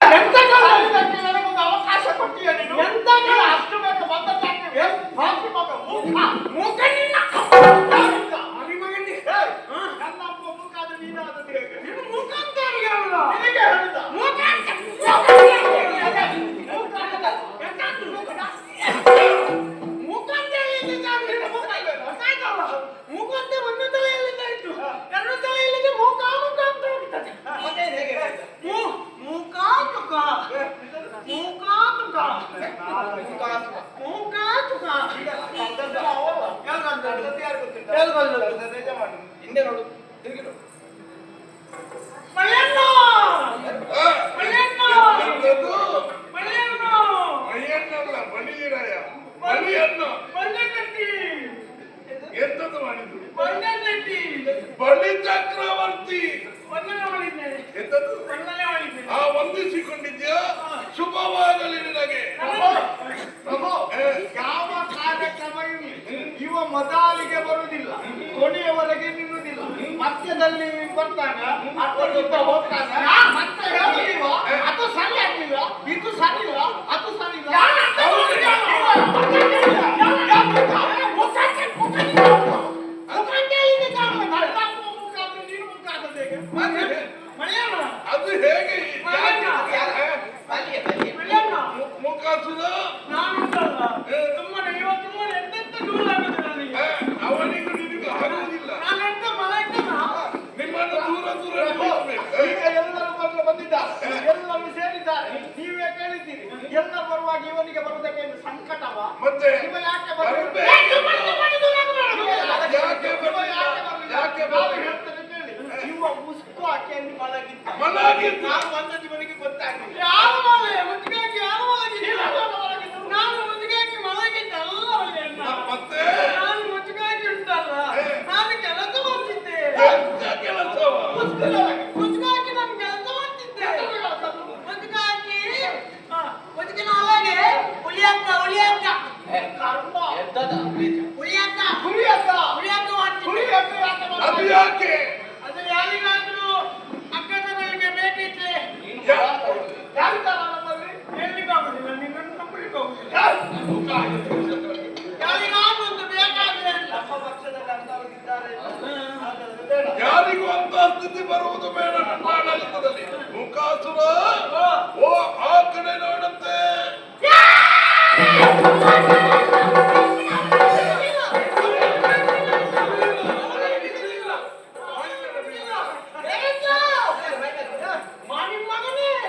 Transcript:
ಎಂತ ಕಾಲದಲ್ಲಿ ನನಗೊಂದು ಅವಕಾಶ ಕೊಟ್ಟಿಯ ನೀನು? ಎಂತ ಕಾಲ? ಅಷ್ಟು ಬೇಗ ಬಂದದ್ದಾಗ್ತದೆ. ಬಾಕಿ ಮಗ ಮೂಕ ನಿನ್ನ ಮಗನಿಗೆ ನನ್ನ ಅಪ್ಪ ಮೂಕ ಆದ ನೀನಾದದ್ದು ಹೇಗೆ? ನೀನು ಮೂಕ ಅಂತ ಯಾರಿಗೆ ಹೇಳುದ? ನಿನಗೆ ಹೇಳುದ? ಮೂಕ ಅಂತ ಮೂಕಂತೆ ಒಂದು ತಲೆಯಲ್ಲಿಂದ ಇತ್ತು, ಎರಡು ತಲೆಯಲ್ಲಿದೆ ಮೂಕ ಮೂಕ ಅಂತ ಹೋಗ್ತದೆ. ಮತ್ತೆ ಹೇಗೆ ಮೂಕ ತುಕ ಮೂಕ ತುಕ ಮೂಕ ತುಕ ಹಿಂದೆ ನೋಡು, ತಿರುಗಿ ನೋಡು. ಮಳೆಯಣ್ಣ ಮಳೆಯಣ್ಣ ಮಳೆಯಣ್ಣ ಮಳೆಯಣ್ಣಲ್ಲ ಬಲಿರಾಯ ಬಲಿಯಣ್ಣ ಬಂಡೆಗಟ್ಟಿ ಎಂತದ್ದು ಮಾಡಿದ್ರು? ಬಂಡೆಗಟ್ಟಿ ಬಲಿ ಚಕ್ರವರ್ತಿ ವಂದನೆ ಮಾಡಿದ್ದೇನೆ. ಎಂತದ್ದು? ವಂದನೆ ಮಾಡಿದ್ದೇನೆ. ಆ ವಂದಿಸಿಕೊಂಡಿದ್ಯಾ? ಶುಭವಾಗಲಿ ನಿನಗೆ. ಯಾವ ಕಾರ್ಯಕ್ರಮ ಇರಲಿ ಇವ ಮೊದಲಿಗೆ ಬರುವುದಿಲ್ಲ, ಕೊನೆಯವರೆಗೆ ನಿಲ್ಲುವುದಿಲ್ಲ. ಮಧ್ಯದಲ್ಲಿ ಬರ್ತಾಗ ಅರ್ಥದಿಂದ ಹೋಗ್ತಾಗ ಮತ್ತೆ ಹೇಳುವುದಿಲ್ಲ, ಅದು ಸರಿ ಆಗ್ಲಿಲ್ಲ, ಇದು ಸರಿ ಇಲ್ಲ, ಅದು ಸರಿ ಇಲ್ಲ. ಅದು ಹೇಗೆ ಮುಖಾಸುರ ಅವನಿಗೂ ನಿನಗೂ ಆಗುವುದಿಲ್ಲ. ನಿಮ್ಮನ್ನು ದೂರ ದೂರ ಈಗ ಎಲ್ಲರೂ ಬಂದಿದ್ದಾರೆ, ಎಲ್ಲರೂ ಸೇರಿದ್ದಾರೆ. ನೀವೇ ಕೇಳಿದ್ದೀರಿ, ಎಲ್ಲ ಬರುವಾಗ ಇವನಿಗೆ ಬರುವುದಕ್ಕೆ ಸಂಕಟವ? ಮತ್ತೆ ಇವ ಯಾಕೆ ಇವ ಉಸ್ಕು ಹಾಕಿ ಅಲ್ಲಿ ಮಲಗಿದ್ದ. ನಾನು ಬಂದದ್ದು ಇವನಿಗೆ ಗೊತ್ತಾಗಿಲ್ಲ. ಯಾವ ಮಲಗಿ ಮುಚ್ಚಾಕಿ ಯಾವ ಮಲಗಿದ್ದ? ನಾನು ಮುಚ್ಚಾಕಿ ಮಲಗಿದ್ದ ಅಲ್ಲ. ಮತ್ತೆ ನಾನು ಮುಚ್ಚಾಕಿ ಉಂಟಲ್ಲ, ನಾನು ಕೆಲಸ ಮಾಡ್ತಿದ್ದೆ. ಮುಚ್ಚಾಕಿ ನಾನು ಕೆಲಸ ಮಾಡ್ತಿದ್ದೆ. ಮುಚ್ಚಿನ ಒಳಗೆ ಹುಲಿಯಕ್ಕ ಹುಲಿಯಕ್ಕ ಹುಲಿಯಕ್ಕ ಹುಲಿಯಕ್ಕ ಹುಲಿಯಕ್ಕ ಮಾಡ್ತಿದ್ದೆ. ಅದು ಯಾಕೆ? ಅದು ಯಾರಿಗಾದ್ರೂ ಅಕ್ಕದವರಿಗೆ ಬೇಕಿದ್ರೆ